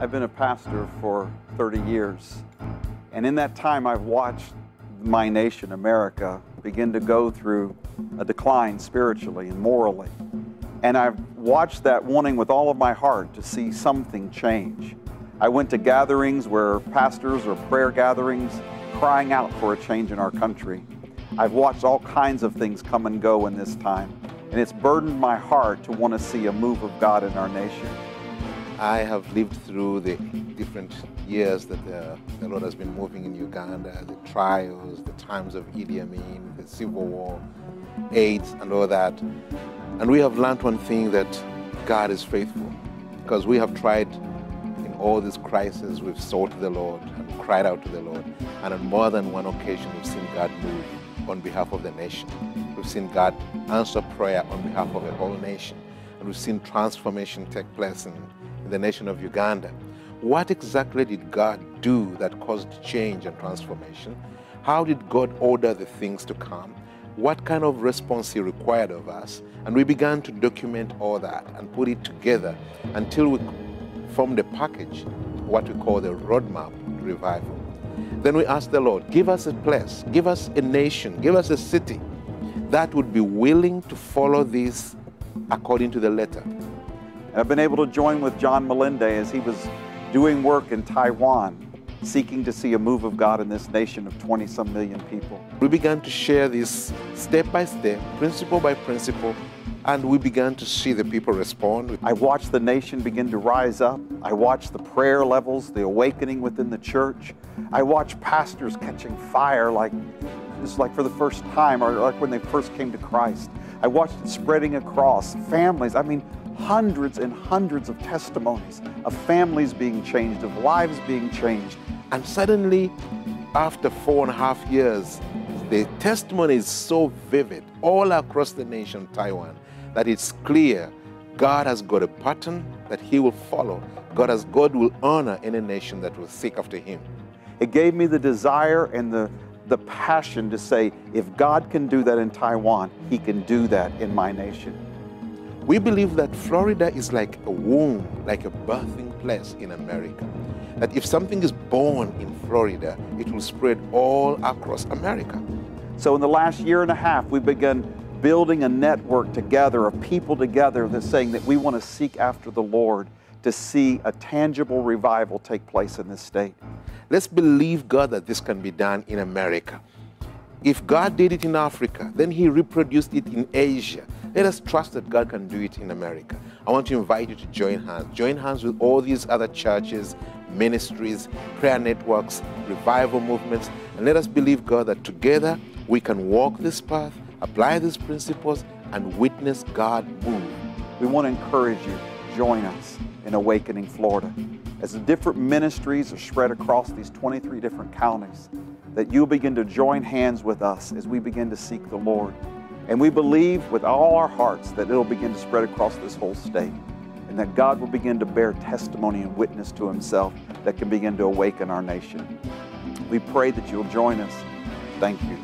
I've been a pastor for 30 years, and in that time I've watched my nation, America, begin to go through a decline spiritually and morally. And I've watched that wanting with all of my heart to see something change. I went to gatherings where pastors or prayer gatherings crying out for a change in our country. I've watched all kinds of things come and go in this time, and it's burdened my heart to want to see a move of God in our nation. I have lived through the different years that the Lord has been moving in Uganda, the trials, the times of Idi Amin, the civil war, AIDS and all that. And we have learned one thing, that God is faithful, because we have tried in all these crises, we've sought the Lord and cried out to the Lord. And on more than one occasion, we've seen God move on behalf of the nation. We've seen God answer prayer on behalf of a whole nation. And we've seen transformation take place in the nation of Uganda. What exactly did God do that caused change and transformation? How did God order the things to come? What kind of response He required of us? And we began to document all that and put it together until we formed a package, what we call the roadmap to revival. Then we asked the Lord, give us a place, give us a nation, give us a city that would be willing to follow this according to the letter. And I've been able to join with John Malinde as he was doing work in Taiwan, seeking to see a move of God in this nation of 20-some million people. We began to share this step by step, principle by principle, and we began to see the people respond. I watched the nation begin to rise up. I watched the prayer levels, the awakening within the church. I watched pastors catching fire just like for the first time, or like when they first came to Christ. I watched it spreading across families. I mean, hundreds and hundreds of testimonies of families being changed, of lives being changed. And suddenly, after 4.5 years, the testimony is so vivid all across the nation of Taiwan that it's clear God has got a pattern that He will follow. God will honor any nation that will seek after Him. It gave me the desire and the passion to say, if God can do that in Taiwan, He can do that in my nation. We believe that Florida is like a womb, like a birthing place in America. That if something is born in Florida, it will spread all across America. So in the last year and a half, we began building a network together of people together that's saying that we want to seek after the Lord to see a tangible revival take place in this state. Let's believe God that this can be done in America. If God did it in Africa, then He reproduced it in Asia. Let us trust that God can do it in America. I want to invite you to join hands. Join hands with all these other churches, ministries, prayer networks, revival movements, and let us believe God that together we can walk this path, apply these principles, and witness God move. We want to encourage you, join us in Awakening Florida. As the different ministries are spread across these 23 different counties, that you'll begin to join hands with us as we begin to seek the Lord. And we believe with all our hearts that it'll begin to spread across this whole state, and that God will begin to bear testimony and witness to Himself that can begin to awaken our nation. We pray that you'll join us. Thank you.